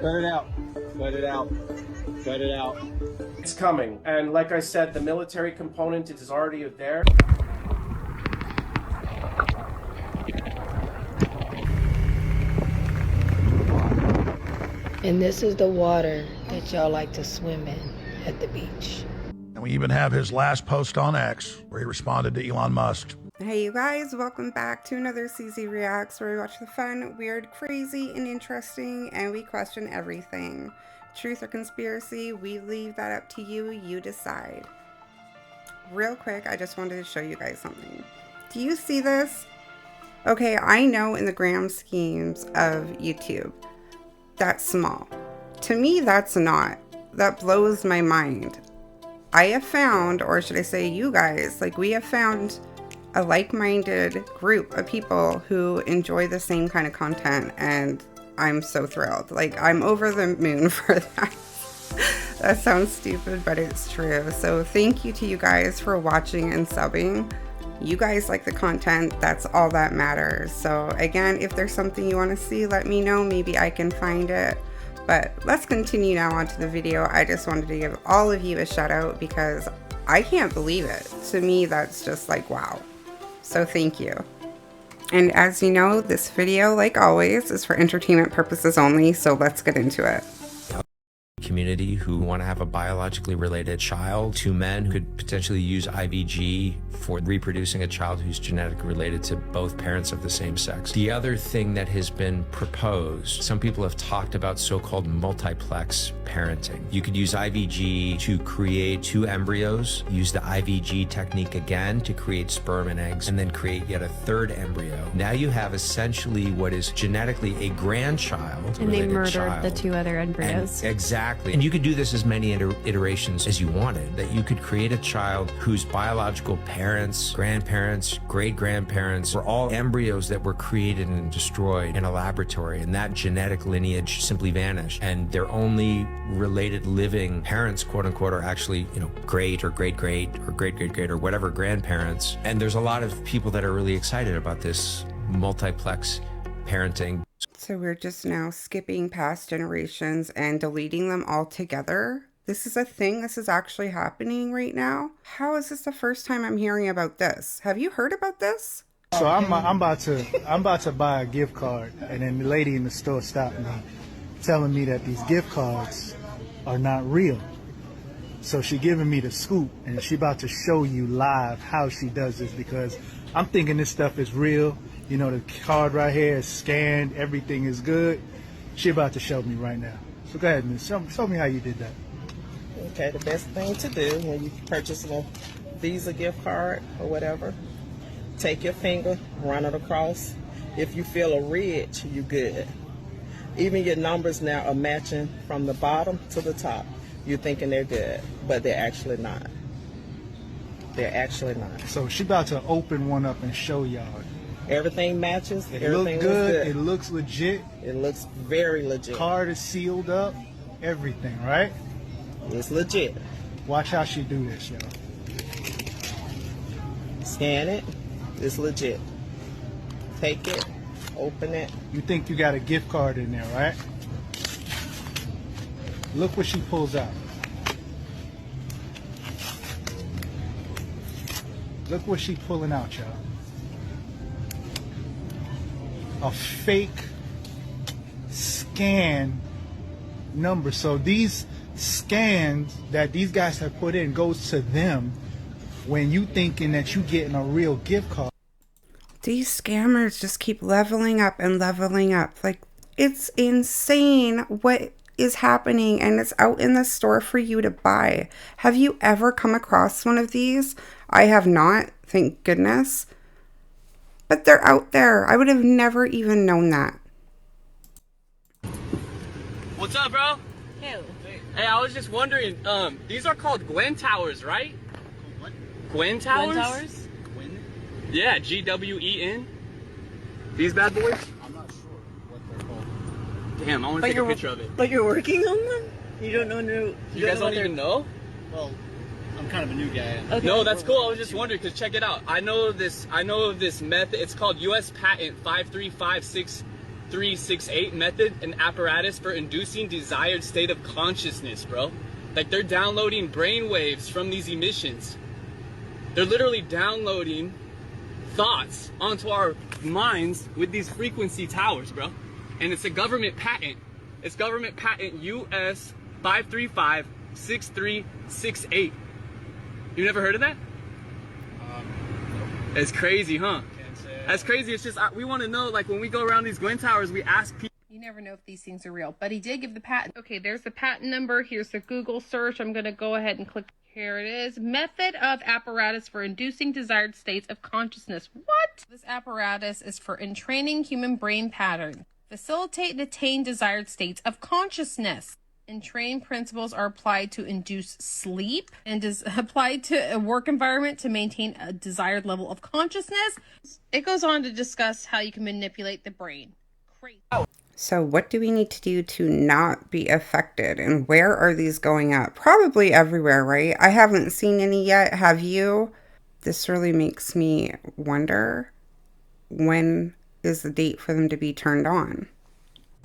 Cut it out. Cut it out. Cut it out. It's coming, and like I said, the military component is already there. And this is the water that y'all like to swim in at the beach. And we even have his last post on X where he responded to Elon Musk. Hey you guys, welcome back to another CZ Reacts, where we watch the fun, weird, crazy, and interesting, and we question everything. Truth or conspiracy, we leave that up to you, you decide. Real quick, I just wanted to show you guys something. Do you see this? Okay, I know in the grand schemes of YouTube, that's small. To me, that's not. That blows my mind. I have found, or should I say you guys, like we have found a like-minded group of people who enjoy the same kind of content, and I'm so thrilled. Like, I'm over the moon for that. That sounds stupid, but it's true. So thank you to you guys for watching and subbing. You guys like the content, that's all that matters. So again, if there's something you want to see, let me know. Maybe I can find it. But let's continue now on to the video. I just wanted to give all of you a shout out because I can't believe it. To me, that's just like, wow. So thank you. And as you know, this video, like always, is for entertainment purposes only, so let's get into it. Community who want to have a biologically related child, two men who could potentially use IVG for reproducing a child who's genetically related to both parents of the same sex. The other thing that has been proposed, some people have talked about so-called multiplex parenting. You could use IVG to create two embryos, use the IVG technique again to create sperm and eggs, and then create yet a third embryo. Now you have essentially what is genetically a grandchild, and they murdered child. The two other embryos. Exactly. And you could do this as many iterations as you wanted, that you could create a child whose biological parents, grandparents, great-grandparents were all embryos that were created and destroyed in a laboratory, and that genetic lineage simply vanished. And their only related living parents, quote unquote, are actually, you know, great or great-great or great-great-great or whatever grandparents. And there's a lot of people that are really excited about this multiplex parenting. So we're just now skipping past generations and deleting them all together. This is a thing. This is actually happening right now. How is this the first time I'm hearing about this? Have you heard about this? So I'm about to buy a gift card, and then the lady in the store stopped me, telling me that these gift cards are not real. So she giving me the scoop, and she about to show you live how she does this, because I'm thinking this stuff is real. You know, the card right here is scanned. Everything is good. She about to show me right now. So go ahead, miss. Show me how you did that. Okay, the best thing to do when you purchase a Visa gift card or whatever, take your finger, run it across. If you feel a ridge, you good. Even your numbers now are matching from the bottom to the top. You're thinking they're good, but they're actually not. They're actually not. So she about to open one up and show y'all. Everything matches. It everything looks good. good. It looks legit. It looks very legit. Card is sealed up. Everything, right? It's legit. Watch how she do this, y'all. Scan it. It's legit. Take it. Open it. You think you got a gift card in there, right? Look what she pulls out. Look what she pulling out, y'all. A fake scan number. So these scans that these guys have put in goes to them when you thinking that you getting a real gift card. These scammers just keep leveling up and leveling up. Like, it's insane what is happening, and it's out in the store for you to buy. Have you ever come across one of these? I have not, thank goodness. But they're out there. I would have never even known that. What's up, bro? Who? Hey, I was just wondering, these are called Gwen Towers, right? What? Gwen Towers? Gwen Towers? Gwen? Yeah, Gwen. These bad boys? I'm not sure what they're called. Damn, I want to take a picture of it. But you're working on them? You don't know. You guys don't even know? Well, I'm kind of a new guy. Okay. No, that's cool. I was just wondering, because check it out. I know of this method. It's called U.S. Patent 5356 5368 method and apparatus for inducing desired state of consciousness, bro. Like, they're downloading brain waves from these emissions. They're literally downloading thoughts onto our minds with these frequency towers, bro. And it's a government patent. It's government patent US 5356368. You never heard of that? It's crazy, huh? That's crazy. It's just, we want to know, like, when we go around these Gwen Towers, we ask people. You never know if these things are real, but he did give the patent. Okay, there's the patent number. Here's the Google search. I'm going to go ahead and click. Here it is. Method of apparatus for inducing desired states of consciousness. What? This apparatus is for entraining human brain patterns. Facilitate and attain desired states of consciousness. Entrained principles are applied to induce sleep and is applied to a work environment to maintain a desired level of consciousness. It goes on to discuss how you can manipulate the brain. Crazy. So what do we need to do to not be affected? And where are these going up? Probably everywhere, right? I haven't seen any yet. Have you? This really makes me wonder, when is the date for them to be turned on?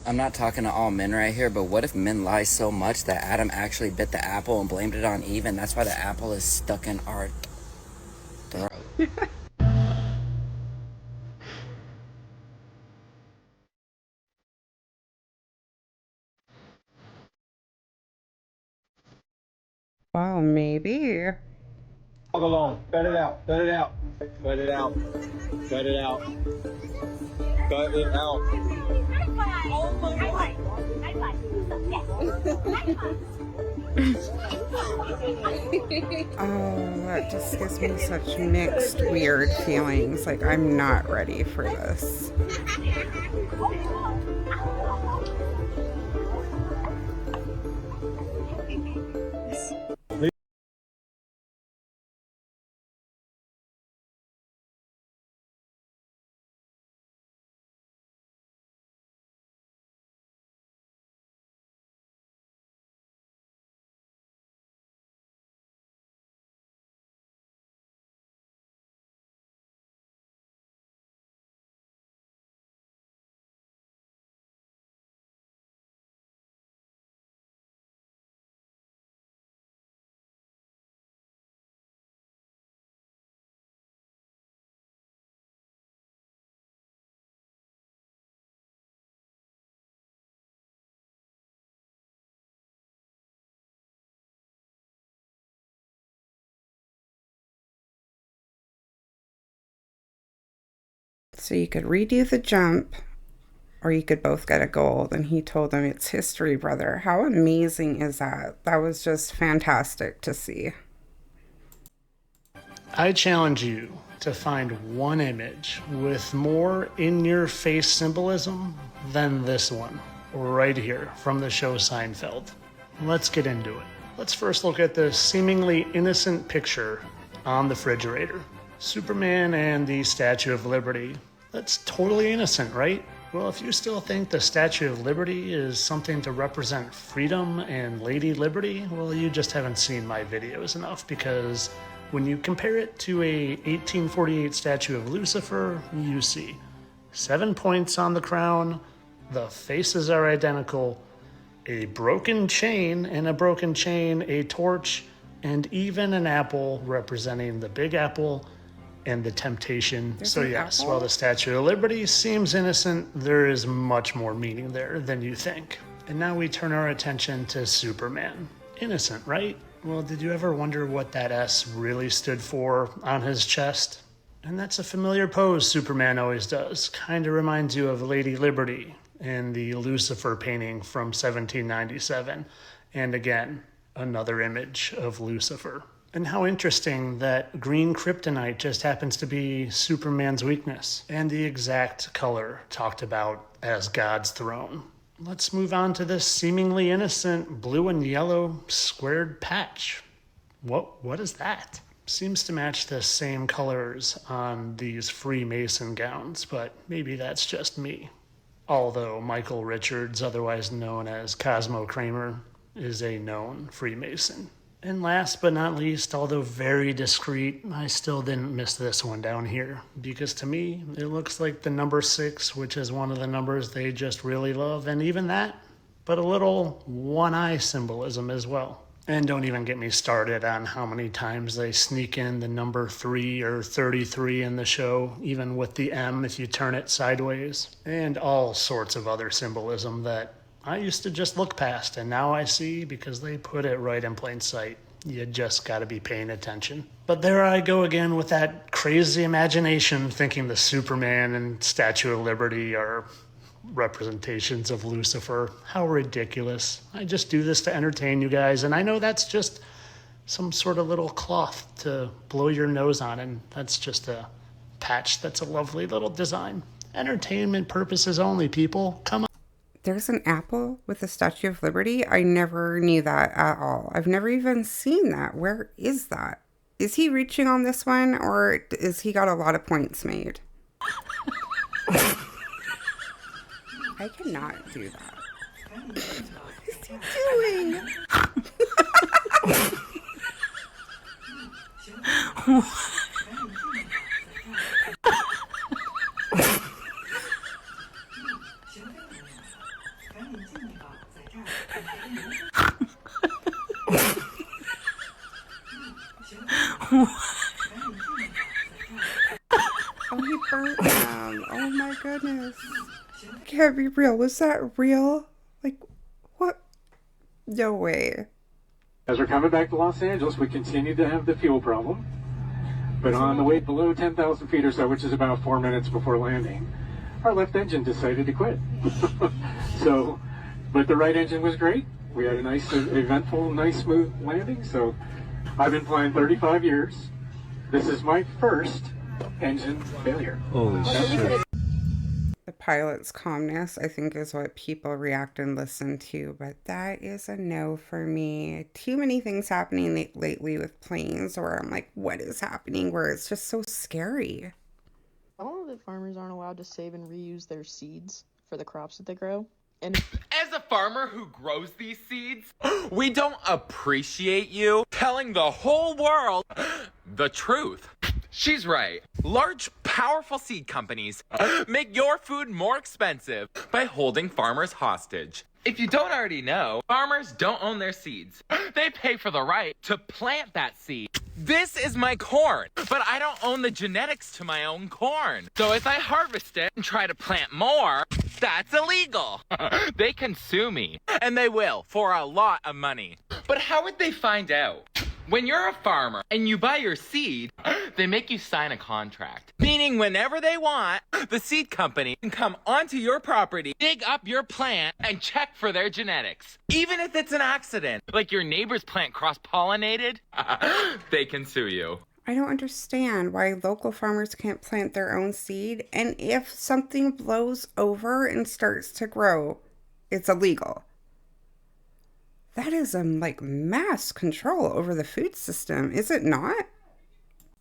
I'm not talking to all men right here, but what if men lie so much that Adam actually bit the apple and blamed it on Eve, and that's why the apple is stuck in our throat? Well, maybe. Walk along. Cut it out. Cut it out. Cut it out. Cut it out. Cut it out. Oh, that just gives me such mixed, weird feelings. Like, I'm not ready for this. So you could redo the jump, or you could both get a gold. And he told them it's history, brother. How amazing is that? That was just fantastic to see. I challenge you to find one image with more in-your-face symbolism than this one, right here from the show Seinfeld. Let's get into it. Let's first look at the seemingly innocent picture on the refrigerator. Superman and the Statue of Liberty. That's totally innocent, right? Well, if you still think the Statue of Liberty is something to represent freedom and Lady Liberty, well, you just haven't seen my videos enough, because when you compare it to a 1848 statue of Lucifer, you see 7 points on the crown, the faces are identical, a broken chain, and a broken chain, a torch, and even an apple representing the Big Apple and the temptation. So yes, while the Statue of Liberty seems innocent, there is much more meaning there than you think. And now we turn our attention to Superman. Innocent, right? Well, did you ever wonder what that S really stood for on his chest? And that's a familiar pose Superman always does. Kind of reminds you of Lady Liberty in the Lucifer painting from 1797. And again, another image of Lucifer. And how interesting that green kryptonite just happens to be Superman's weakness, and the exact color talked about as God's throne. Let's move on to this seemingly innocent blue and yellow squared patch. What is that? Seems to match the same colors on these Freemason gowns, but maybe that's just me. Although Michael Richards, otherwise known as Cosmo Kramer, is a known Freemason. And last but not least, although very discreet, I still didn't miss this one down here. Because to me, it looks like the number 6, which is one of the numbers they just really love. And even that, but a little one-eye symbolism as well. And don't even get me started on how many times they sneak in the number 3 or 33 in the show, even with the M if you turn it sideways. And all sorts of other symbolism that I used to just look past, and now I see because they put it right in plain sight. You just gotta be paying attention. But there I go again with that crazy imagination, thinking the Superman and Statue of Liberty are representations of Lucifer. How ridiculous. I just do this to entertain you guys, and I know that's just some sort of little cloth to blow your nose on, and that's just a patch. That's a lovely little design. Entertainment purposes only, people. Come on. There's an apple with the Statue of Liberty? I never knew that at all. I've never even seen that. Where is that? Is he reaching on this one, or is he got a lot of points made? I cannot do that. What is he doing? Oh, he burnt them. Oh my goodness. Can't be real. Was that real? Like, what? No way. As we're coming back to Los Angeles, we continue to have the fuel problem. But on the way below 10,000 feet or so, which is about 4 minutes before landing, our left engine decided to quit. But the right engine was great. We had a nice, eventful, nice, smooth landing. So I've been flying 35 years. This is my first engine failure. Holy shit. The pilot's calmness, I think, is what people react and listen to, but that is a no for me. Too many things happening lately with planes where I'm like, what is happening? Where it's just so scary. I don't know that farmers aren't allowed to save and reuse their seeds for the crops that they grow. And as a farmer who grows these seeds, we don't appreciate you telling the whole world the truth. She's right. Large, powerful seed companies make your food more expensive by holding farmers hostage. If you don't already know, farmers don't own their seeds. They pay for the right to plant that seed. This is my corn, but I don't own the genetics to my own corn. So if I harvest it and try to plant more, that's illegal. They can sue me, and they will for a lot of money. But how would they find out? When you're a farmer and you buy your seed, they make you sign a contract. Meaning whenever they want, the seed company can come onto your property, dig up your plant, and check for their genetics. Even if it's an accident, like your neighbor's plant cross-pollinated, they can sue you. I don't understand why local farmers can't plant their own seed, and if something blows over and starts to grow, it's illegal. That is like mass control over the food system, is it not?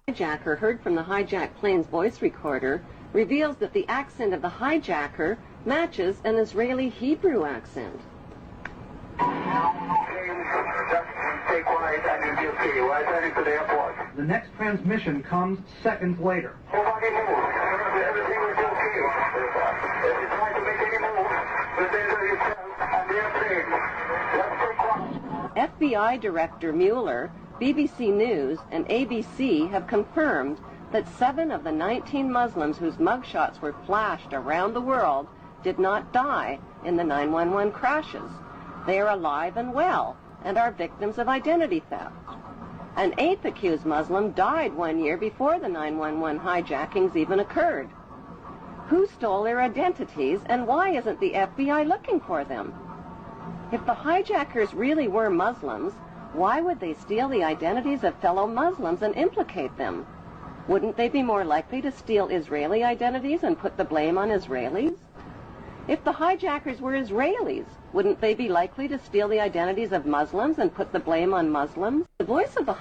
Hijacker heard from the hijacked plane's voice recorder reveals that the accent of the hijacker matches an Israeli Hebrew accent. The next transmission comes seconds later. FBI Director Mueller, BBC News, and ABC have confirmed that 7 of the 19 Muslims whose mugshots were flashed around the world did not die in the 911 crashes. They are alive and well and are victims of identity theft. An 8th accused Muslim died 1 year before the 911 hijackings even occurred. Who stole their identities, and why isn't the FBI looking for them? If the hijackers really were Muslims, why would they steal the identities of fellow Muslims and implicate them? Wouldn't they be more likely to steal Israeli identities and put the blame on Israelis? If the hijackers were Israelis, wouldn't they be likely to steal the identities of Muslims and put the blame on Muslims? The voice of the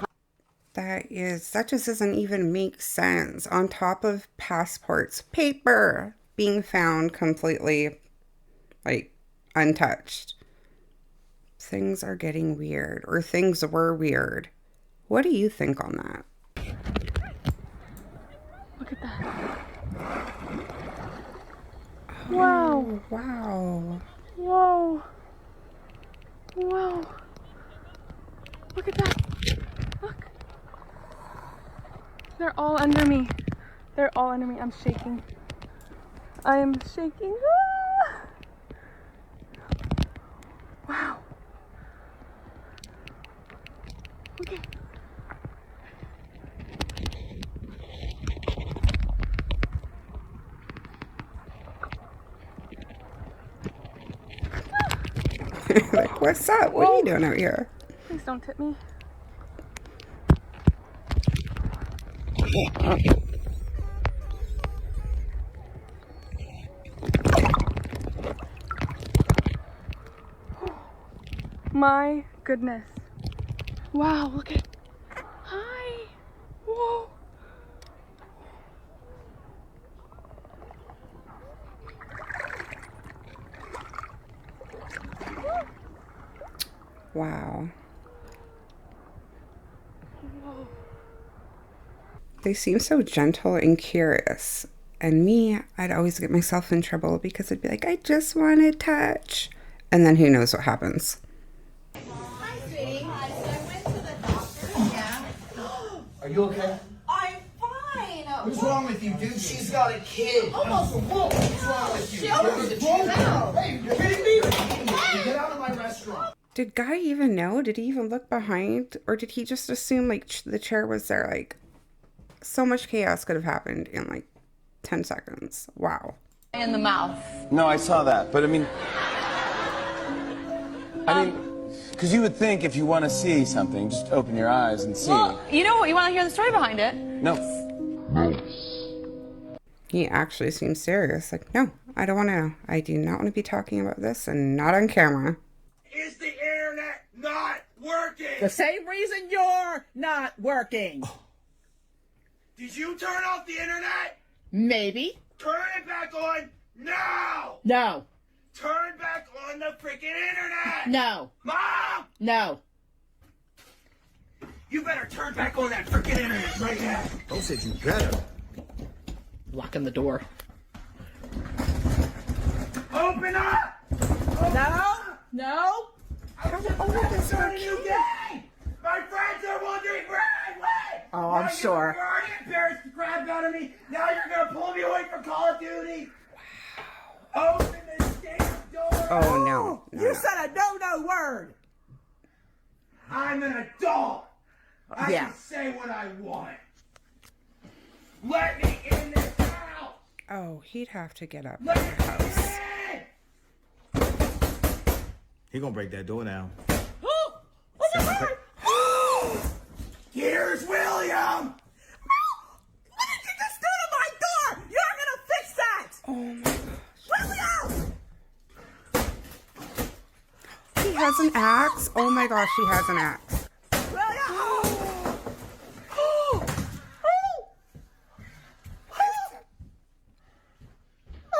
that just doesn't even make sense. On top of passports, paper being found completely, like, untouched. things are getting weird, or things were weird. What do you think on that? Look at that. Wow. Wow. Whoa. Whoa. Look at that. Look. They're all under me. They're all under me. I'm shaking. I am shaking. Ah! Wow. Okay. Like, what's up? What are you doing out here? Please don't tip me. My goodness. Wow, look at. Hi. Whoa. Wow. Whoa. They seem so gentle and curious. And me, I'd always get myself in trouble because I'd be like, I just want to touch. And then who knows what happens. Hi, sweetie. Hi. So I went to the doctor. Yeah. Are you okay? I'm fine. What's wrong with you, dude? She's got a kid. Almost a wolf. What's wrong with you? What's wrong? Hey, you're kidding me? Get out of my restaurant. Did Guy even know? Did he even look behind? Or did he just assume like the chair was there? Like, so much chaos could have happened in like 10 seconds. Wow. In the mouth. No, I saw that, but I mean, because you would think if you want to see something, just open your eyes and see. Well, you know what? You want to hear the story behind it? No. He actually seems serious. Like, no, I don't want to know. I do not want to be talking about this, and not on camera. Is the internet not working? The same reason you're not working. Did you turn off the internet? Maybe. Turn it back on now! No. Turn back on the freaking internet! No. Mom! No. You better turn back on that freaking internet right now! Don't say you better. Locking the door. Open up! No. No. You gay! My friends are wondering where I went! Oh, I'm sure. You already embarrassed the crap out of me. Now you're gonna pull me away from Call of Duty. Wow. Open this damn door. Oh, no. You said a no word. I'm an adult. I Yeah. can say what I want. Let me in this house. Oh, he'd have to get up. Let me in. He gonna break that door now. Oh my God. Here's William. What did you just do to my door? You're gonna fix that. Oh my William. He has an axe? Oh my gosh, he has an axe.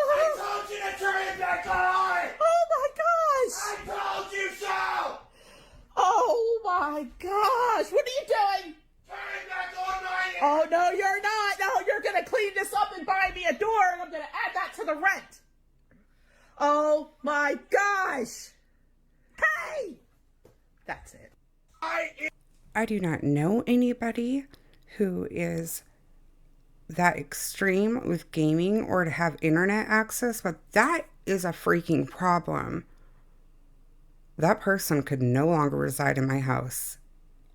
I told you to turn it back on. Oh my gosh. I told you so. Oh my gosh. What are you doing? Turn it back on my Oh no, you're not. No, you're gonna clean this up and buy me a door, and I'm gonna add that to the rent. Oh my gosh. Hey. That's it. I do not know anybody who is that extreme with gaming or to have internet access, but that is a freaking problem. That person could no longer reside in my house.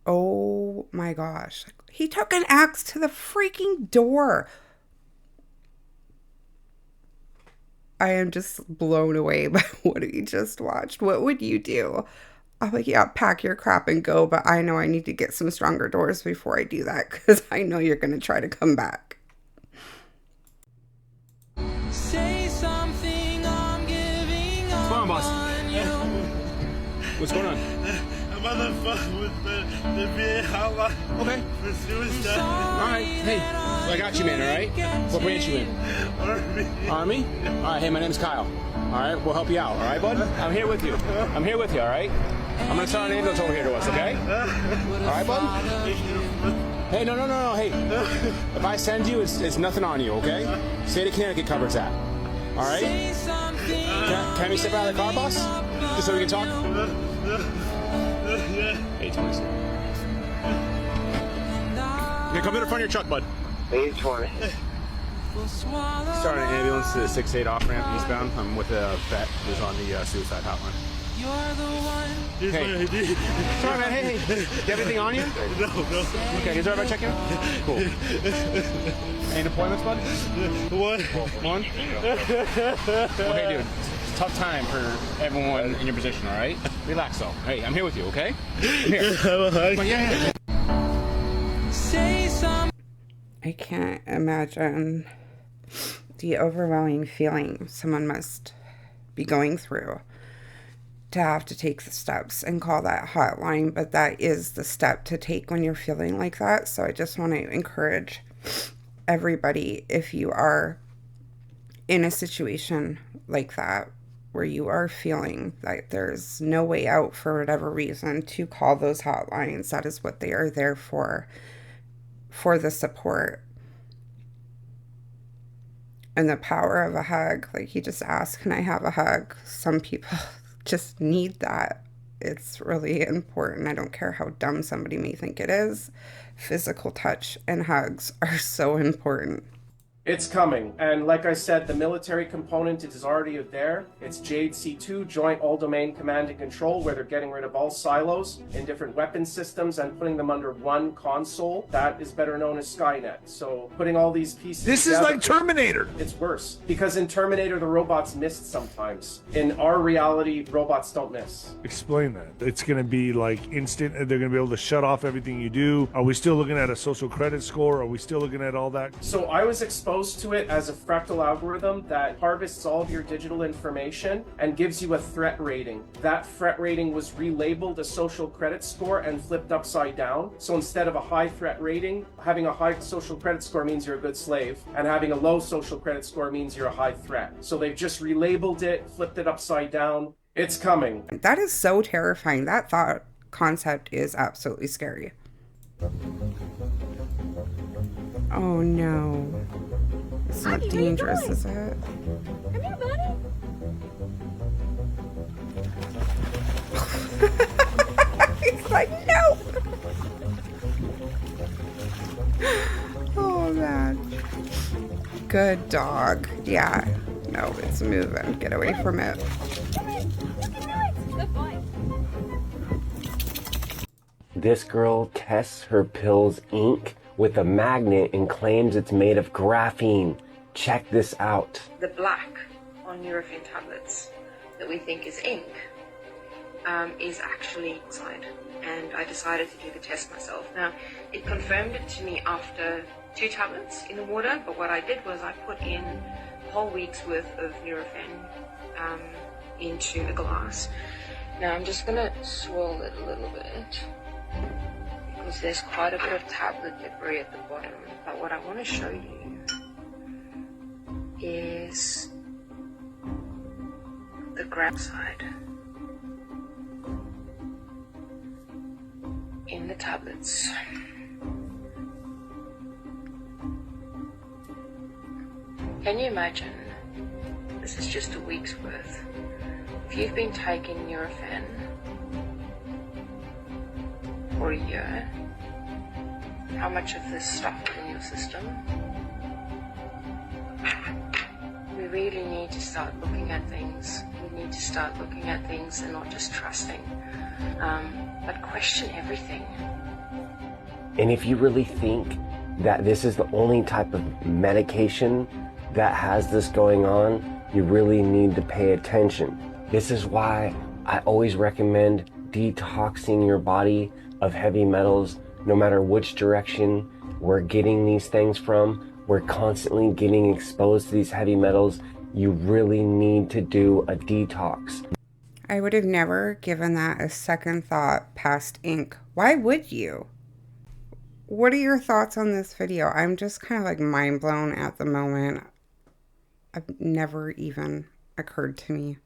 Oh my gosh. He took an axe to the freaking door. I am just blown away by what we just watched. What would you do? I'm like, yeah, pack your crap and go, but I know I need to get some stronger doors before I do that because I know you're going to try to come back. Say something, I'm giving What's going on, boss? What's going on? I'm on the phone with the VA hotline. Okay. For suicide. Alright, hey, I got you, man, alright? What branch you in? Army. Army? Alright, hey, my name's Kyle. Alright, we'll help you out, alright, bud? I'm here with you. I'm here with you, alright? I'm gonna start an ambulance over here to us, okay? All right, bud? Hey, no. Hey, if I send you, it's nothing on you, okay? State of Connecticut covers that. All right? Can we step out of the car, boss? Just so we can talk? 820. Yeah, come to the front of your truck, bud. 820. Starting an ambulance to the 6-8 off-ramp eastbound. I'm with a vet who's on the suicide hotline. Hey. Sorry, man. Hey. Do you have anything on you? No. Okay, is it all right if I check you out? Cool. Any deployments, bud? One? Well, hey, dude. It's a tough time for everyone in your position, all right? Relax, though. Hey, I'm here with you, okay? I'm here. Yeah. I can't imagine the overwhelming feeling someone must be going through to have to take the steps and call that hotline, but that is the step to take when you're feeling like that. So I just want to encourage everybody, if you are in a situation like that, where you are feeling that there's no way out for whatever reason, to call those hotlines. That is what they are there for the support. And the power of a hug. Like, he just asked, can I have a hug? Some people just need that. It's really important. I don't care how dumb somebody may think it is. Physical touch and hugs are so important. It's coming, and like I said, the military component is already there. It's JADC2, Joint All-Domain Command and Control, where they're getting rid of all silos in different weapon systems and putting them under one console. That is better known as Skynet. So putting all these pieces This together, is like Terminator. It's worse, because in Terminator, the robots missed sometimes. In our reality, robots don't miss. Explain that. It's going to be like instant. They're going to be able to shut off everything you do. Are we still looking at a social credit score? Are we still looking at all that? So I was exposed to it as a fractal algorithm that harvests all of your digital information and gives you a threat rating. That threat rating was relabeled a social credit score and flipped upside down. So instead of a high threat rating, having a high social credit score means you're a good slave, and having a low social credit score means you're a high threat. So they've just relabeled it, flipped it upside down. It's coming. That is so terrifying. That thought concept is absolutely scary. Oh no. It's not dangerous, is it? Come here, buddy. He's like, no! Oh, man. Good dog. Yeah. No, it's moving. Get away from it. Good boy. This girl tests her Pills ink with a magnet and claims it's made of graphene. Check this out. The black on Nurofen tablets that we think is ink is actually inside, and I decided to do the test myself. Now, it confirmed it to me after 2 tablets in the water, but what I did was I put in a whole week's worth of Nurofen into a glass. Now I'm just gonna swirl it a little bit, because there's quite a bit of tablet debris at the bottom. But what I want to show you is the grab side in the tablets. Can you imagine? This is just a week's worth. If you've been taking Nurofen for a year, how much of this stuff is in your system? We really need to start looking at things. We need to start looking at things and not just trusting, but question everything. And if you really think that this is the only type of medication that has this going on, you really need to pay attention. This is why I always recommend detoxing your body of heavy metals, no matter which direction we're getting these things from. We're constantly getting exposed to these heavy metals. You really need to do a detox. I would have never given that a second thought past ink. Why would you? What are your thoughts on this video? I'm just kind of like mind blown at the moment. I've never even occurred to me.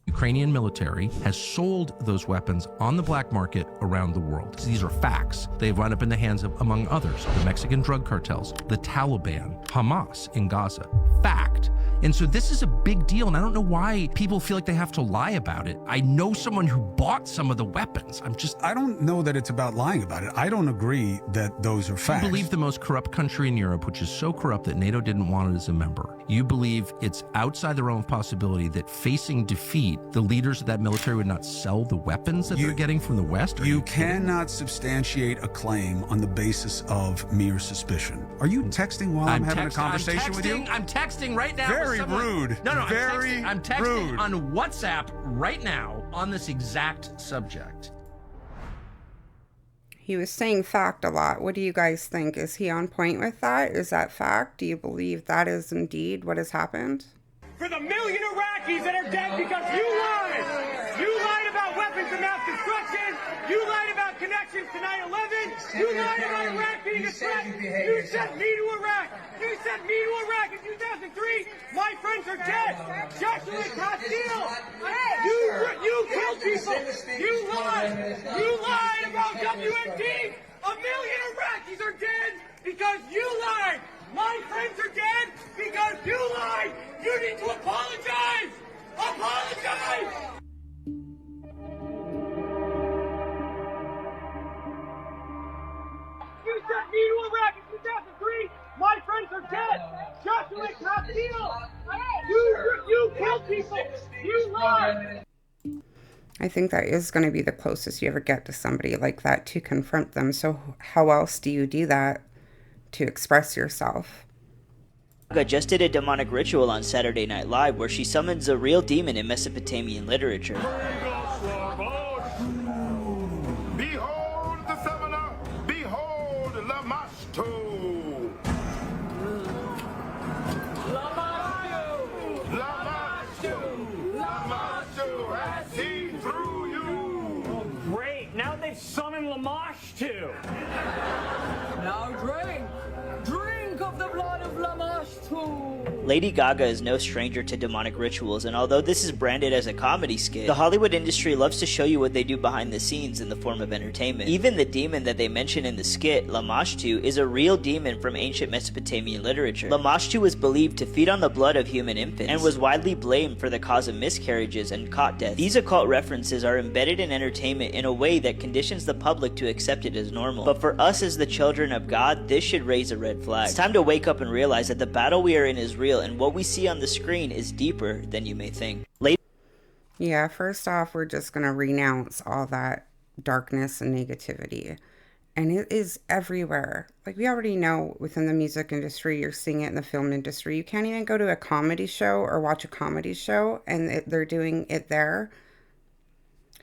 Ukrainian military has sold those weapons on the black market around the world. These are facts. They've wound up in the hands of, among others, the Mexican drug cartels, the Taliban, Hamas in Gaza. Fact. And so this is a big deal, and I don't know why people feel like they have to lie about it. I know someone who bought some of the weapons. I don't know that it's about lying about it. I don't agree that those are facts. You believe the most corrupt country in Europe, which is so corrupt that NATO didn't want it as a member. You believe it's outside the realm of possibility that facing defeat, the leaders of that military would not sell the weapons that they're getting from the West? You cannot substantiate a claim on the basis of mere suspicion. Are you texting while I'm having a conversation with you? I'm texting right now. Very rude. No, Very I'm texting rude. on WhatsApp right now on this exact subject. He was saying fact a lot. What do you guys think? Is he on point with that? Is that fact? Do you believe that is indeed what has happened? For the million Iraqis that are dead because you lied! You lied about weapons of mass destruction! You lied about connections to 9/11! You lied about Iraq being a threat! You sent me to Iraq! You sent me to Iraq in 2003! My friends are dead! Joshua Castile! You killed people! You lied! You lied about WMD! A million Iraqis are dead because you lied! My friends are dead because you lied! You need to apologize! Apologize! You sent me to Iraq in 2003! My friends are dead! Joshua Castile! You killed people! You lied! I think that is going to be the closest you ever get to somebody like that to confront them. So how else do you do that to express yourself? Gaga just did a demonic ritual on Saturday Night Live where she summons a real demon in Mesopotamian literature. Behold the summoner! Behold Lamashtu! Lamashtu has seen through you! Oh, great! Now they've summoned Lamashtu! Now drink! Drink of the blood of Lamashtu! Lady Gaga is no stranger to demonic rituals, and although this is branded as a comedy skit, the Hollywood industry loves to show you what they do behind the scenes in the form of entertainment. Even the demon that they mention in the skit, Lamashtu, is a real demon from ancient Mesopotamian literature. Lamashtu was believed to feed on the blood of human infants, and was widely blamed for the cause of miscarriages and cot deaths. These occult references are embedded in entertainment in a way that conditions the public to accept it as normal. But for us as the children of God, this should raise a red flag. It's time to wake up and realize that the battle we are in is real, and what we see on the screen is deeper than you may think. Yeah, first off, we're just going to renounce all that darkness and negativity. And it is everywhere. Like, we already know within the music industry, you're seeing it in the film industry. You can't even go to a comedy show or watch a comedy show and they're doing it there.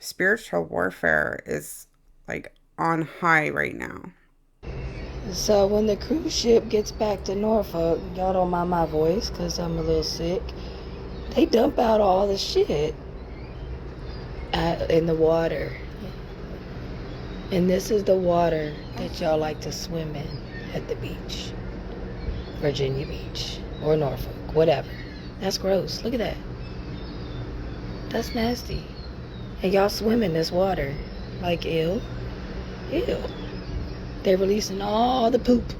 Spiritual warfare is, like, on high right now. So when the cruise ship gets back to Norfolk, y'all don't mind my voice because I'm a little sick, they dump out all the shit in the water. And this is the water that y'all like to swim in at the beach. Virginia Beach or Norfolk, whatever. That's gross. Look at that. That's nasty. And y'all swim in this water. Like, ew. Ew. They're releasing all the poop.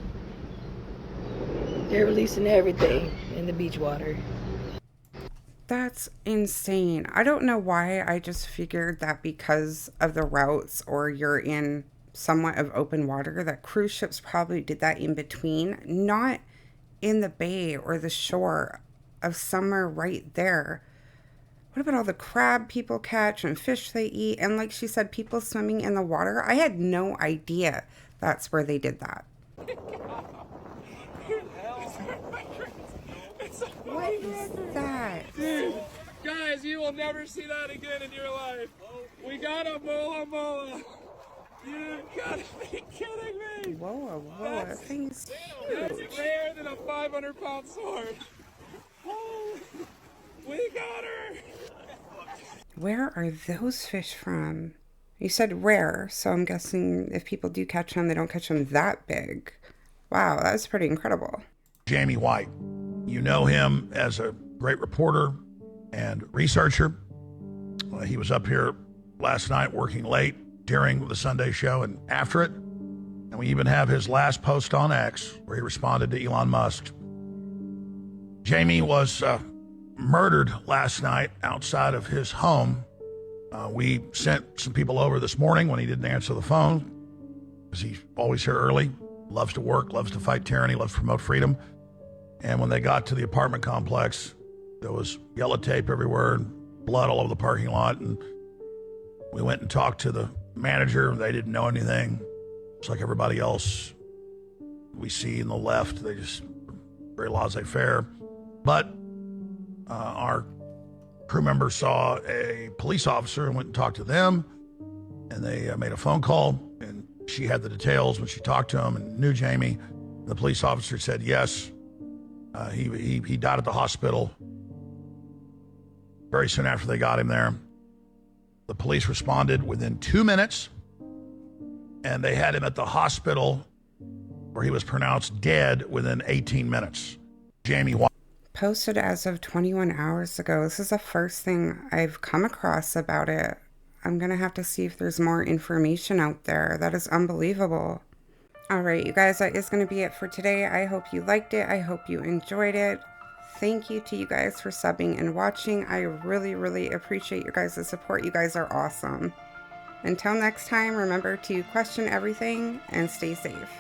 They're releasing everything in the beach water. That's insane. I don't know why. I just figured that because of the routes or you're in somewhat of open water, that cruise ships probably did that in between, not in the bay or the shore of somewhere right there. What about all the crab people catch and fish they eat? And like she said, people swimming in the water. I had no idea that's where they did that. What is that? Dude, guys, you will never see that again in your life. We got a mola. You gotta be kidding me. Whoa, that thing's That's huge. rare than a 500-pound sword. Holy, we got her. Where are those fish from? You said rare, so I'm guessing if people do catch them, they don't catch them that big. Wow, that's pretty incredible. Jamie White. You know him as a great reporter and researcher. He was up here last night working late during the Sunday show and after it. And we even have his last post on X where he responded to Elon Musk. Jamie was murdered last night outside of his home. We sent some people over this morning when he didn't answer the phone, because he's always here early, loves to work, loves to fight tyranny, loves to promote freedom. And when they got to the apartment complex, there was yellow tape everywhere and blood all over the parking lot. And we went and talked to the manager. They didn't know anything. It's like everybody else we see in the left. They just very laissez-faire. But our crew member saw a police officer and went and talked to them. And they made a phone call. And she had the details when she talked to him and knew Jamie. The police officer said yes. He died at the hospital very soon after they got him there. The police responded within 2 minutes, and they had him at the hospital where he was pronounced dead within 18 minutes. Jamie posted as of 21 hours ago. This is the first thing I've come across about it. I'm gonna have to see if there's more information out there. That is unbelievable. All right, you guys, that is going to be it for today. I hope you liked it. I hope you enjoyed it. Thank you to you guys for subbing and watching. I really, really appreciate your guys' support. You guys are awesome. Until next time, remember to question everything and stay safe.